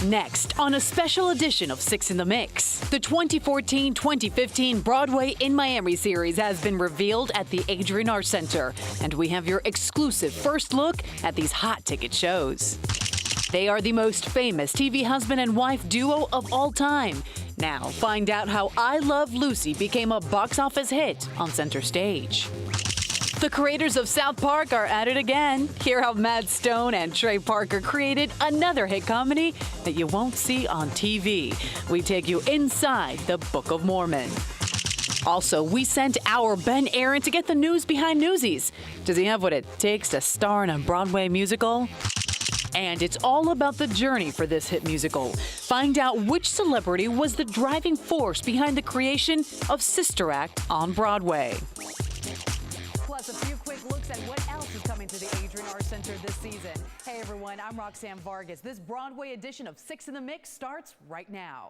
Next, on a special edition of Six in the Mix, the 2014-2015 Broadway in Miami series has been revealed at the Adrian Arsht Center, and we have your exclusive first look at these hot ticket shows. They are the most famous TV husband and wife duo of all time. Now, find out how I Love Lucy became a box office hit on center stage. The creators of South Park are at it again. Hear how Matt Stone and Trey Parker created another hit comedy that you won't see on TV. We take you inside the Book of Mormon. Also, we sent our Ben Aaron to get the news behind Newsies. Does he have what it takes to star in a Broadway musical? And it's all about the journey for this hit musical. Find out which celebrity was the driving force behind the creation of Sister Act on Broadway. Plus, a few quick looks at what else is coming to the Adrian Arsht Center this season. Hey everyone, I'm Roxanne Vargas. This Broadway edition of Six in the Mix starts right now.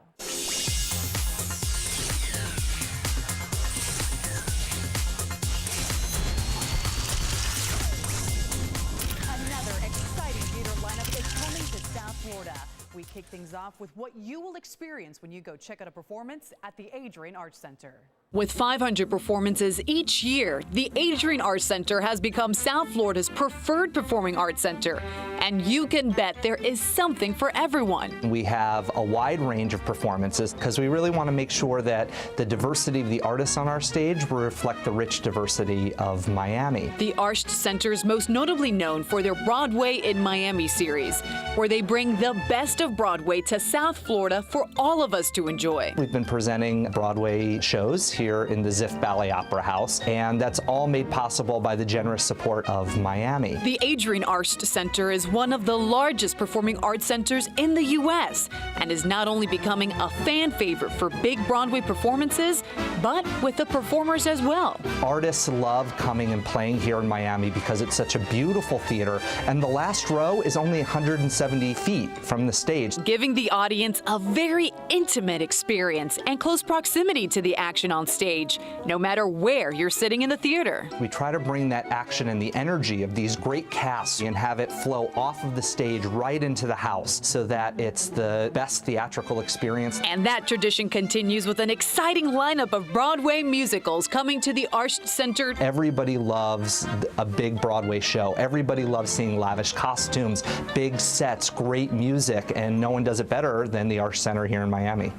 Another exciting theater lineup is coming to South Florida. We kick things off with what you will experience when you go check out a performance at the Adrian Arsht Center. With 500 performances each year, the Adrian Arsht Center has become South Florida's preferred performing arts center. And you can bet there is something for everyone. We have a wide range of performances because we really want to make sure that the diversity of the artists on our stage will reflect the rich diversity of Miami. The Arsht Center is most notably known for their Broadway in Miami series, where they bring the best of Broadway to South Florida for all of us to enjoy. We've been presenting Broadway shows here in the Ziff Ballet Opera House, and that's all made possible by the generous support of Miami. The Adrian Arsht Center is one of the largest performing arts centers in the U.S. and is not only becoming a fan favorite for big Broadway performances, but with the performers as well. Artists love coming and playing here in Miami because it's such a beautiful theater, and the last row is only 170 feet from the stage, giving the audience a very intimate experience and close proximity to the action on stage, no matter where you're sitting in the theater. We try to bring that action and the energy of these great casts and have it flow off of the stage right into the house so that it's the best theatrical experience. And that tradition continues with an exciting lineup of Broadway musicals coming to the Arsht Center. Everybody loves a big Broadway show. Everybody loves seeing lavish costumes, big sets, great music, and no one does it better than the Arsht Center here in Miami.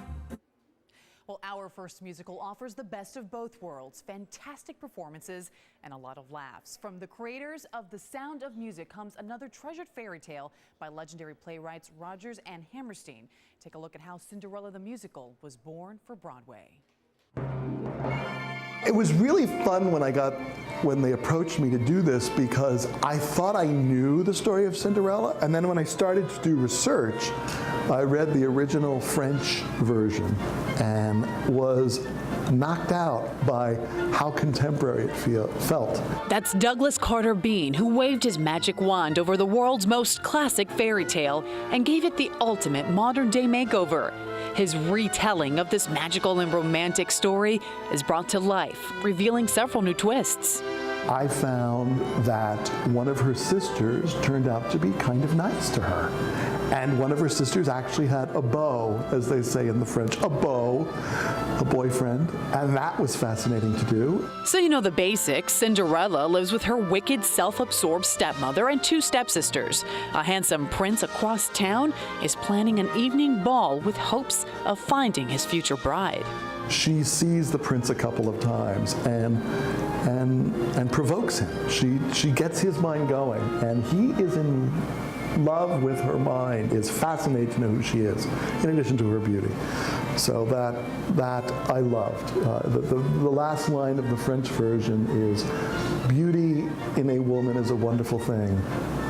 Well, our first musical offers the best of both worlds, fantastic performances and a lot of laughs. From the creators of The Sound of Music comes another treasured fairy tale by legendary playwrights Rodgers and Hammerstein. Take a look at how Cinderella the Musical was born for Broadway. It was really fun when they approached me to do this, because I thought I knew the story of Cinderella, and then when I started to do research, I read the original French version and was knocked out by how contemporary it felt. That's Douglas Carter Bean, who waved his magic wand over the world's most classic fairy tale and gave it the ultimate modern-day makeover. His retelling of this magical and romantic story is brought to life, revealing several new twists. I found that one of her sisters turned out to be kind of nice to her. And one of her sisters actually had a beau, as they say in the French, a beau, a boyfriend, and that was fascinating to do. So you know the basics. Cinderella lives with her wicked, self-absorbed stepmother and two stepsisters. A handsome prince across town is planning an evening ball with hopes of finding his future bride. She sees the prince a couple of times and provokes him. She gets his mind going, and he is in love with her mind, is fascinated to know who she is, in addition to her beauty. So that I loved. The last line of the French version is, "Beauty in a woman is a wonderful thing,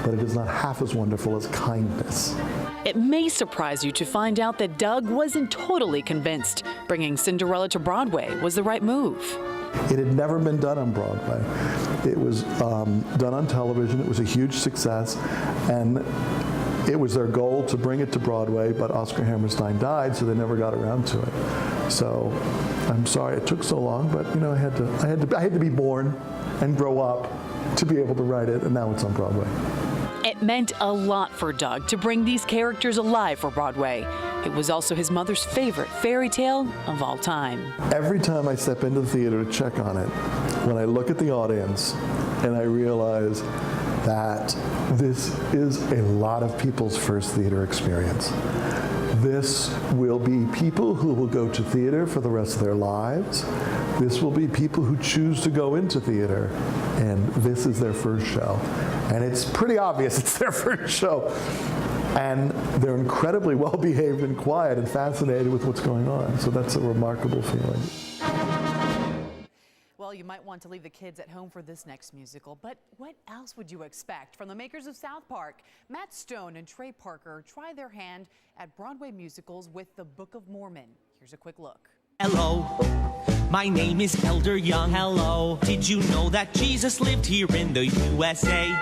but it is not half as wonderful as kindness." It may surprise you to find out that Doug wasn't totally convinced bringing Cinderella to Broadway was the right move. It had never been done on Broadway. It was done on television. It was a huge success, and it was their goal to bring it to Broadway, but Oscar Hammerstein died, so they never got around to it. So I'm sorry it took so long, but you know, I had to be born and grow up to be able to write it, and now it's on Broadway. It meant a lot for Doug to bring these characters alive for Broadway. It was also his mother's favorite fairy tale of all time. Every time I step into the theater to check on it, when I look at the audience and I realize that this is a lot of people's first theater experience. This will be people who will go to theater for the rest of their lives. This will be people who choose to go into theater, and this is their first show. And it's pretty obvious it's their first show. And they're incredibly well behaved and quiet and fascinated with what's going on. So that's a remarkable feeling. Well, you might want to leave the kids at home for this next musical, but what else would you expect from the makers of South Park? Matt Stone and Trey Parker try their hand at Broadway musicals with The Book of Mormon. Here's a quick look. Hello, my name is Elder Young. Hello, did you know that Jesus lived here in the USA?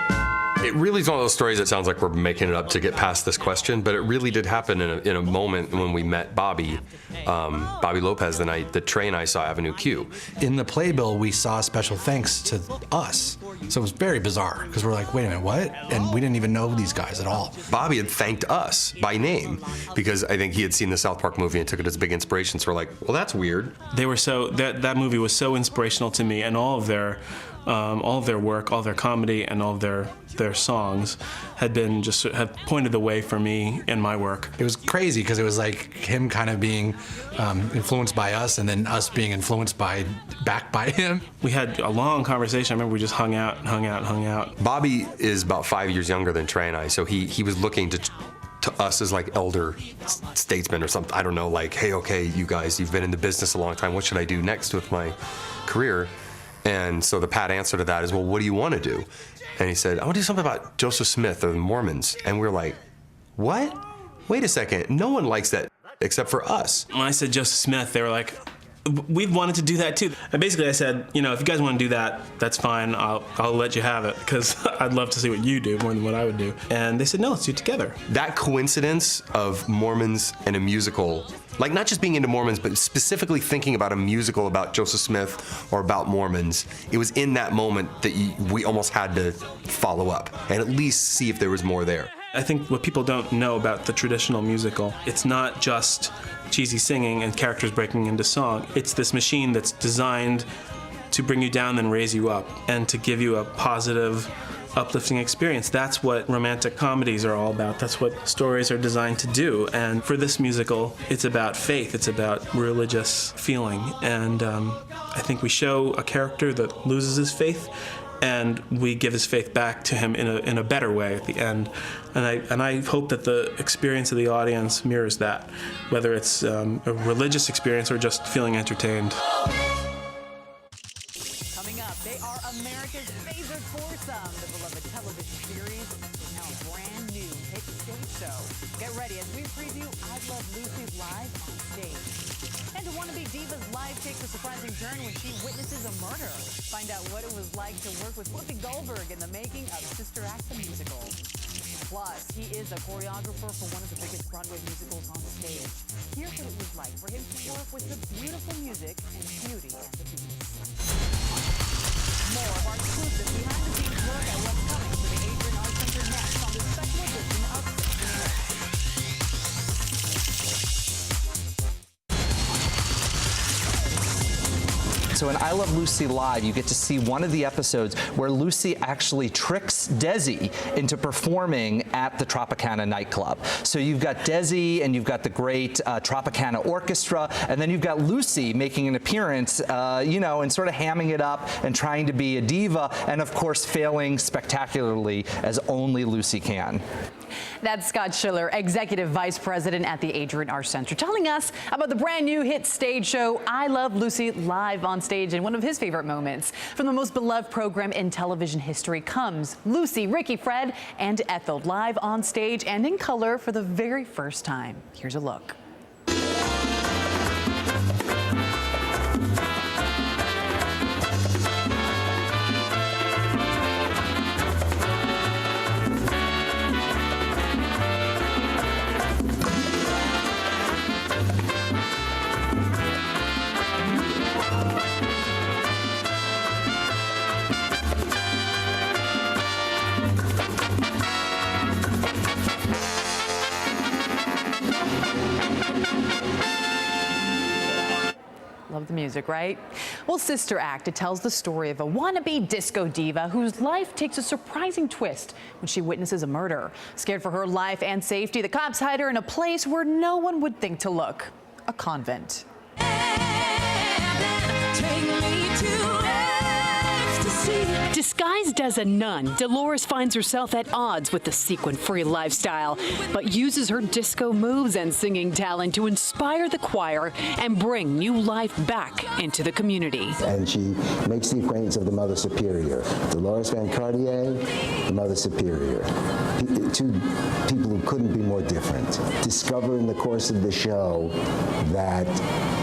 It really is one of those stories that sounds like we're making it up to get past this question, but it really did happen in a moment when we met Bobby Lopez the night that Trey and I saw Avenue Q. In the playbill, we saw special thanks to us. So it was very bizarre because we're like, wait a minute, what? And we didn't even know these guys at all. Bobby had thanked us by name because I think he had seen the South Park movie and took it as a big inspiration. So we're like, well, that's weird. They were that movie was so inspirational to me, and all of their work, all their comedy, and all of their songs had pointed the way for me in my work. It was crazy because it was like him kind of being influenced by us, and then us being influenced back by him. We had a long conversation. I remember we just hung out. Bobby is about 5 years younger than Trey and I, so he was looking to us as like elder statesmen or something. I don't know, like, hey, okay, you guys, you've been in the business a long time. What should I do next with my career? And so the pat answer to that is, well, what do you want to do? And he said, I want to do something about Joseph Smith or the Mormons. And we're like, what? Wait a second. No one likes that except for us. When I said Joseph Smith, they were like, we've wanted to do that too. And basically I said, if you guys want to do that, that's fine. I'll let you have it because I'd love to see what you do more than what I would do. And they said, no, let's do it together. That coincidence of Mormons and a musical, like not just being into Mormons, but specifically thinking about a musical about Joseph Smith or about Mormons, it was in that moment that we almost had to follow up and at least see if there was more there. I think what people don't know about the traditional musical, it's not just cheesy singing and characters breaking into song. It's this machine that's designed to bring you down and raise you up and to give you a positive, uplifting experience. That's what romantic comedies are all about. That's what stories are designed to do. And for this musical, it's about faith. It's about religious feeling. And I think we show a character that loses his faith, and we give his faith back to him in a better way at the end. And I hope that the experience of the audience mirrors that, whether it's a religious experience or just feeling entertained. Coming up, they are America's favorite foursome. The beloved television series is now a brand new hit stage show. Get ready as we preview I Love Lucy live on stage. And a wannabe diva's life takes a surprising turn when she witnesses a murder. Find out what it was like to work with Whoopi Goldberg in the making of Sister Act the musical. Plus, he is a choreographer for one of the biggest Broadway musicals on stage. Here's what it was like for him to work with the beautiful music and Beauty and the Beast. More of our exclusive behind-the-scenes look at what's coming to the Arsht Center next on this special edition of 6 in the Mix. So in I Love Lucy Live, you get to see one of the episodes where Lucy actually tricks Desi into performing at the Tropicana nightclub. So you've got Desi and you've got the great Tropicana Orchestra, and then you've got Lucy making an appearance, and sort of hamming it up and trying to be a diva, and of course failing spectacularly as only Lucy can. That's Scott Schiller, Executive Vice President at the Arsht Center, telling us about the brand new hit stage show I Love Lucy live on stage. And one of his favorite moments from the most beloved program in television history comes Lucy, Ricky, Fred, and Ethel live on stage and in color for the very first time. Here's a look. Love the music, right? Well, Sister Act, it tells the story of a wannabe disco diva whose life takes a surprising twist when she witnesses a murder. Scared for her life and safety, the cops hide her in a place where no one would think to look, a convent. Disguised as a nun, Dolores finds herself at odds with the sequin-free lifestyle, but uses her disco moves and singing talent to inspire the choir and bring new life back into the community. And she makes the acquaintance of the Mother Superior, Dolores Van Cartier, the Mother Superior. Two people who couldn't be more different. Discover in the course of the show that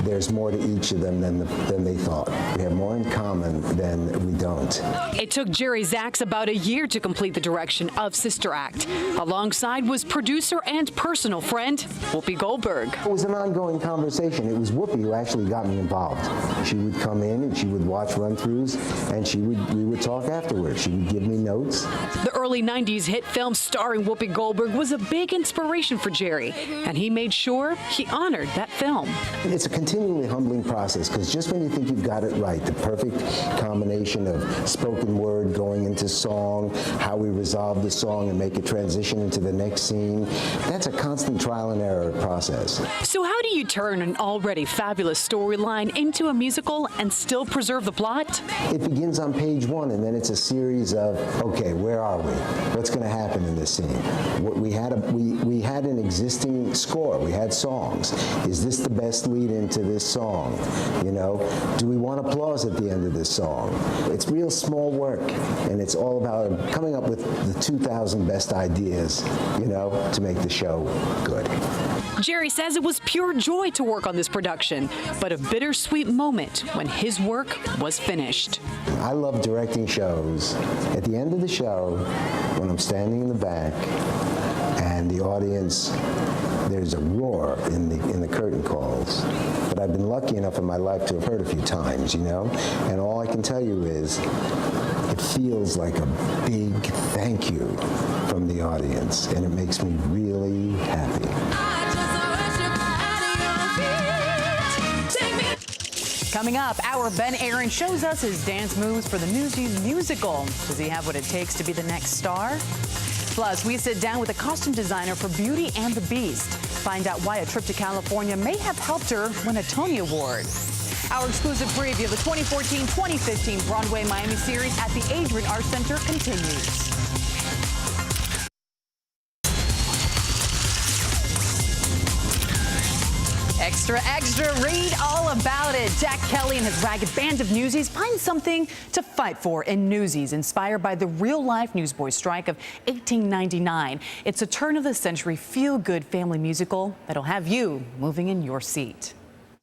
there's more to each of them than they thought. We have more in common than we don't. It took Jerry Zaks about a year to complete the direction of Sister Act. Alongside was producer and personal friend Whoopi Goldberg. It was an ongoing conversation. It was Whoopi who actually got me involved. She would come in and she would watch run-throughs, and we would talk afterwards. She would give me notes. The early 90s hit film starring Whoopi Goldberg was a big inspiration for Jerry, and he made sure he honored that film. It's a continually humbling process, because just when you think you've got it right, the perfect combination of spoken word going into song, how we resolve the song and make a transition into the next scene, that's a constant trial and error process. So how do you turn an already fabulous storyline into a musical and still preserve the plot? It begins on page one, and then it's a series of, okay, where are we? What's going to happen in this scene? We had an existing score. We had songs. Is this the best lead into this song? You know, do we want applause at the end of this song? It's real small work, and it's all about coming up with the 2,000 best ideas, you know, to make the show good. Jerry says it was pure joy to work on this production, but a bittersweet moment when his work was finished. I love directing shows. At the end of the show, when I'm standing in the back and the audience, there's a roar in the curtain calls that I've been lucky enough in my life to have heard a few times, you know? And all I can tell you is it feels like a big thank you from the audience, and it makes me really happy. Coming up, our Ben Aaron shows us his dance moves for the Newsies musical. Does he have what it takes to be the next star? Plus, we sit down with a costume designer for Beauty and the Beast. Find out why a trip to California may have helped her win a Tony Award. Our exclusive preview of the 2014-2015 Broadway Miami series at the Adrian Arsht Center continues. Extra, extra, read all about it. Jack Kelly and his ragged band of newsies find something to fight for in Newsies, inspired by the real-life newsboy strike of 1899. It's a turn-of-the-century feel-good family musical that'll have you moving in your seat.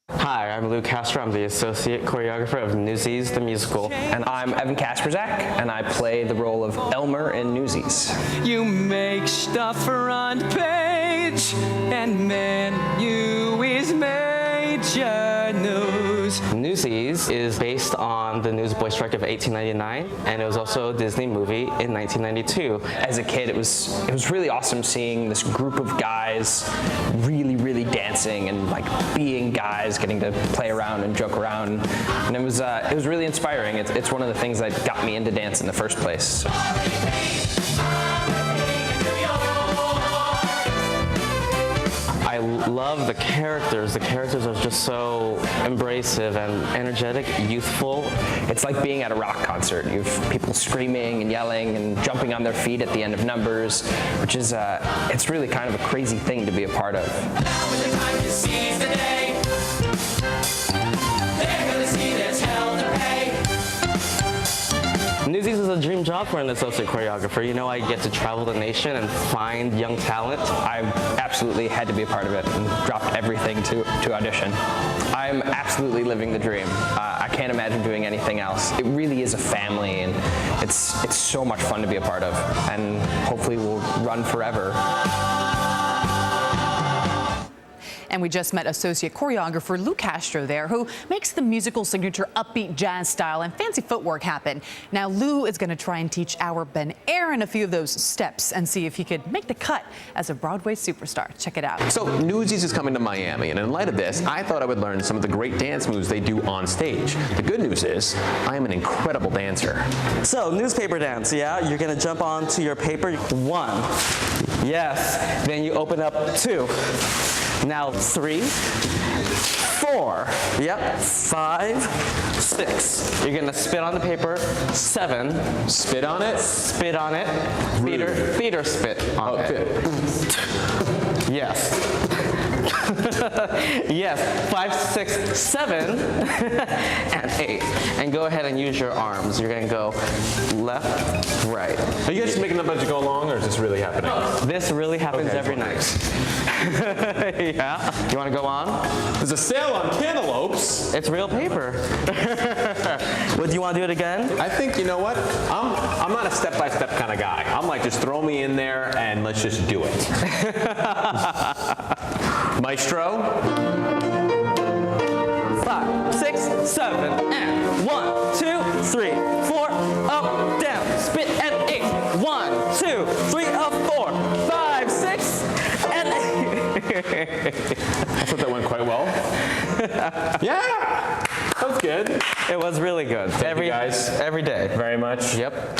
Hi, I'm Luke Castro. I'm the associate choreographer of Newsies, the musical. And I'm Evan Kasperzak, and I play the role of Elmer in Newsies. You make stuff front page, and man, you is major news. Newsies is based on the newsboy strike of 1899, and it was also a Disney movie in 1992. As a kid, it was really awesome seeing this group of guys really dancing and like being guys, getting to play around and joke around, and it was really inspiring. It's one of the things that got me into dance in the first place. I love the characters. The characters are just so embracive and energetic, youthful. It's like being at a rock concert. You have people screaming and yelling and jumping on their feet at the end of numbers, which is, it's really kind of a crazy thing to be a part of. Now is the time to seize the day. They're gonna see there's hell to pay. Newsies is a dream job for an associate choreographer. You know, I get to travel the nation and find young talent. I absolutely had to be a part of it and dropped everything to audition. I'm absolutely living the dream. I can't imagine doing anything else. It really is a family, and it's so much fun to be a part of, and hopefully will run forever. And we just met associate choreographer Lou Castro there, who makes the musical signature upbeat jazz style and fancy footwork happen. Now, Lou is going to try and teach our Ben Aaron a few of those steps and see if he could make the cut as a Broadway superstar. Check it out. So Newsies is coming to Miami, and in light of this, I thought I would learn some of the great dance moves they do on stage. The good news is, I am an incredible dancer. So, newspaper dance, yeah? You're gonna jump onto your paper. 1. Yes. Then you open up 2. Now 3. 4. Yep. 5. 6. You're gonna spit on the paper. 7. Spit on it? Spit on it. Feed or spit on it. Yes. Yes. 5, 6, 7, and 8. And go ahead and use your arms. You're gonna go left, right. Are you guys just making up as you go along, or is this really happening? This really happens every night. Yeah. You want to go on? There's a sale on cantaloupes. It's real paper. Would you want to do it again? I think, you know what? I'm not a step-by-step kind of guy. I'm like, just throw me in there and let's just do it. Maestro? 5, 6, 7, and 1, 2, 3, 4, up, down, spit, and 8. 1, 2, 3, up, 4, 5, 6, and 8. I thought that went quite well. Yeah, that was good. It was really good. Thank you guys. Every day. Very much. Yep.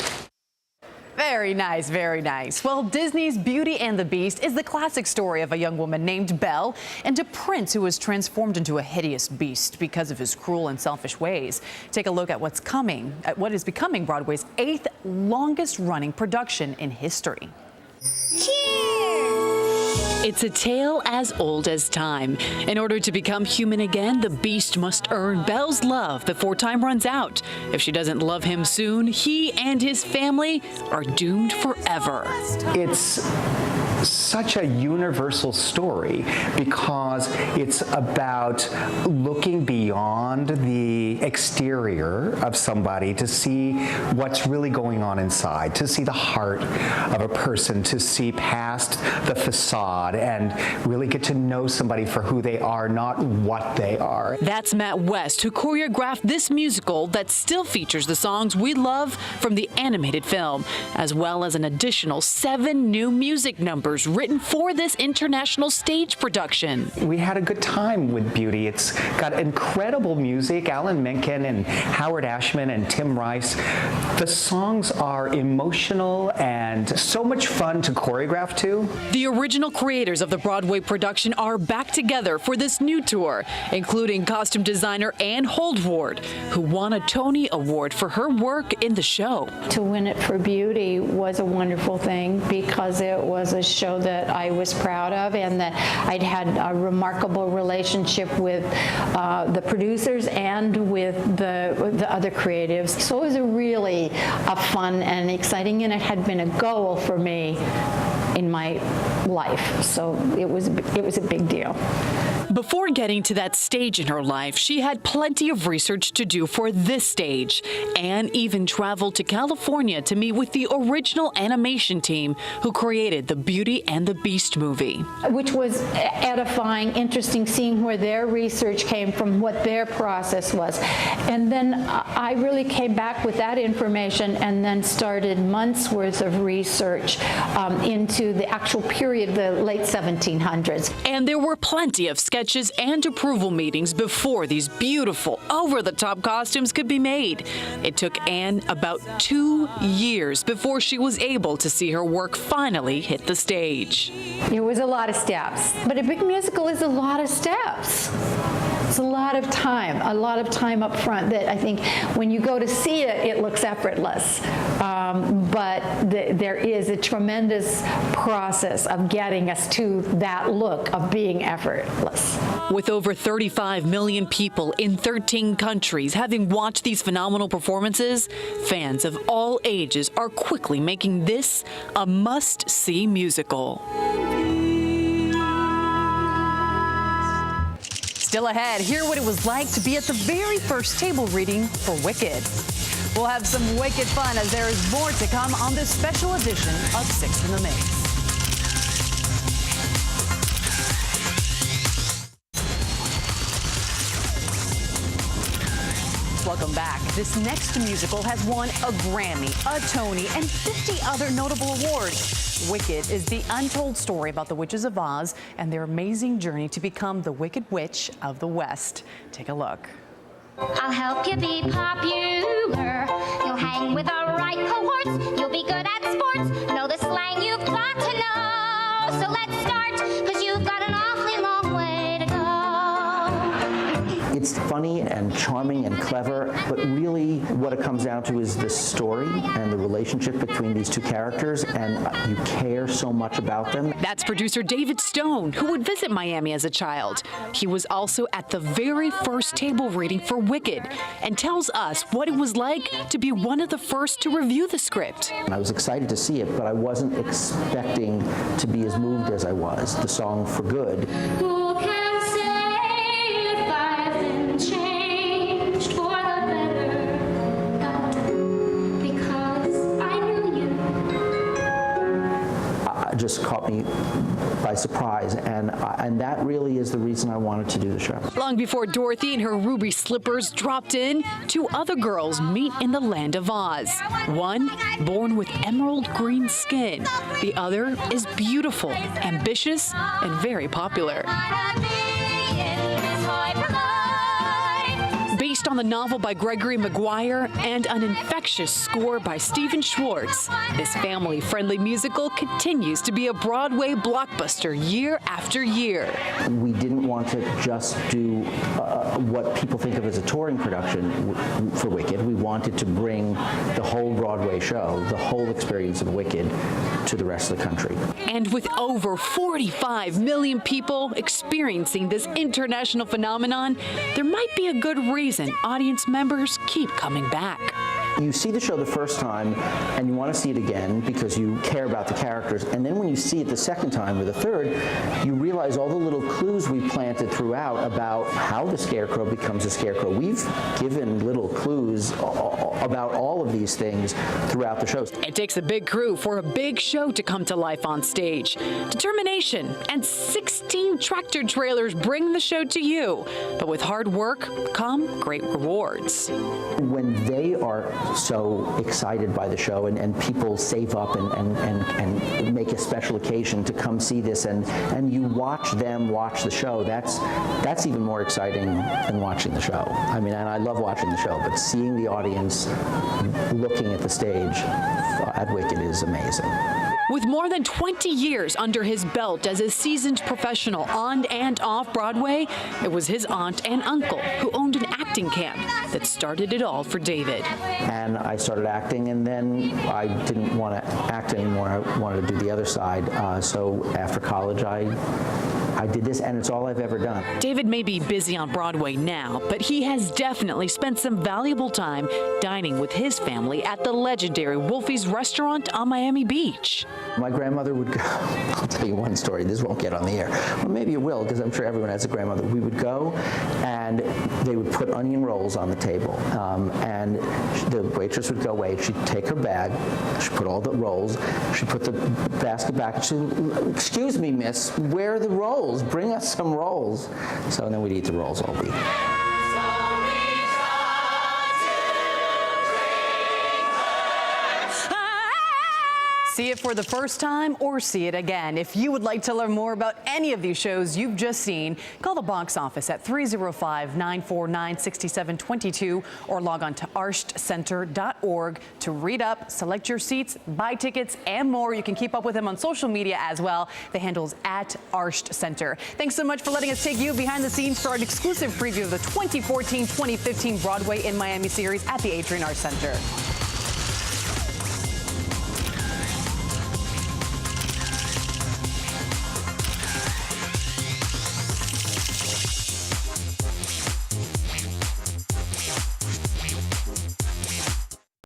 Very nice, very nice. Well, Disney's Beauty and the Beast is the classic story of a young woman named Belle and a prince who was transformed into a hideous beast because of his cruel and selfish ways. Take a look at what is becoming Broadway's 8th longest running production in history. It's a tale as old as time. In order to become human again, the Beast must earn Belle's love before time runs out. If she doesn't love him soon, he and his family are doomed forever. It's such a universal story because it's about looking beyond the exterior of somebody to see what's really going on inside, to see the heart of a person, to see past the facade and really get to know somebody for who they are, not what they are. That's Matt West, who choreographed this musical that still features the songs we love from the animated film, as well as an additional 7 new music numbers written for this international stage production. We had a good time with Beauty. It's got incredible music. Alan Menken and Howard Ashman and Tim Rice. The songs are emotional and so much fun to choreograph to. The original creators of the Broadway production are back together for this new tour, including costume designer Anne Holdward, who won a Tony Award for her work in the show. To win it for Beauty was a wonderful thing because it was a show that I was proud of and that I'd had a remarkable relationship with the producers and with the other creatives. So it was really a fun and exciting, and it had been a goal for me in my life. So it was a big deal. Before getting to that stage in her life, she had plenty of research to do for this stage. Anne even traveled to California to meet with the original animation team who created the Beauty and the Beast movie. Which was edifying, interesting, seeing where their research came from, what their process was. And then I really came back with that information and then started months worth of research into the actual period, the late 1700s. And there were plenty of sketches and approval meetings before these beautiful, over-the-top costumes could be made. It took Anne about 2 years before she was able to see her work finally hit the stage. It was a lot of steps, but a big musical is a lot of steps. It's a lot of time up front that I think when you go to see it, it looks effortless. But there is a tremendous process of getting us to that look of being effortless. With over 35 million people in 13 countries having watched these phenomenal performances, fans of all ages are quickly making this a must-see musical. Still ahead, hear what it was like to be at the very first table reading for Wicked. We'll have some Wicked fun as there is more to come on this special edition of 6 in the Mix. Welcome back. This next musical has won a Grammy, a Tony, and 50 other notable awards. Wicked is the untold story about the witches of Oz and their amazing journey to become the Wicked Witch of the West. Take a look. I'll help you be popular. You'll hang with the right cohorts. You'll be good at sports. Know the slang you've got to know. So let's start, because you've got an awfully long way to go. It's funny and charming and clever, but really what it comes down to is the story and the relationship between these two characters, and you care so much about them. That's producer David Stone, who would visit Miami as a child. He was also at the very first table reading for Wicked and tells us what it was like to be one of the first to review the script. I was excited to see it, but I wasn't expecting to be as moved as I was. The song For Good. Who can say if I've been changed for the better? Because I knew you. Just caught me by surprise, and that really is the reason I wanted to do the show. Long before Dorothy and her ruby slippers dropped in, two other girls meet in the land of Oz. One, born with emerald green skin. The other is beautiful, ambitious, and very popular. Based on the novel by Gregory Maguire and an infectious score by Stephen Schwartz, this family-friendly musical continues to be a Broadway blockbuster year after year. We didn't want to just do what people think of as a touring production for Wicked. We wanted to bring the whole Broadway show, the whole experience of Wicked, to the rest of the country. And with over 45 million people experiencing this international phenomenon, there might be a good reason audience members keep coming back. You see the show the first time and you want to see it again because you care about the characters, and then when you see it the second time or the third, you realize all the little clues we planted throughout about how the Scarecrow becomes a Scarecrow. We've given little clues about all of these things throughout the shows. It takes a big crew for a big show to come to life on stage. Determination and 16 tractor trailers bring the show to you. But with hard work come great rewards. When they are so excited by the show and people save up and make a special occasion to come see this, and you watch them watch the show, that's even more exciting than watching the show. I mean, and I love watching the show, but seeing the audience looking at the stage at Wicked is amazing. With more than 20 years under his belt as a seasoned professional on and off Broadway, it was his aunt and uncle who owned an acting camp that started it all for David. And I started acting, and then I didn't want to act anymore. I wanted to do the other side. So after college, I did this, and it's all I've ever done. David may be busy on Broadway now, but he has definitely spent some valuable time dining with his family at the legendary Wolfie's restaurant on Miami Beach. My grandmother would go, I'll tell you one story, this won't get on the air. Well, maybe it will, because I'm sure everyone has a grandmother. We would go, and they would put onion rolls on the table, and the waitress would go away. She'd take her bag, she'd put all the rolls, she'd put the basket back, and she'd, excuse me, miss, where are the rolls? Bring us some rolls. So then we'd eat the rolls all week. See it for the first time or see it again. If you would like to learn more about any of these shows you've just seen, call the box office at 305-949-6722 or log on to arshtcenter.org to read up, select your seats, buy tickets, and more. You can keep up with them on social media as well. The handle is at Arsht Center. Thanks so much for letting us take you behind the scenes for an exclusive preview of the 2014-2015 Broadway in Miami series at the Arsht Center.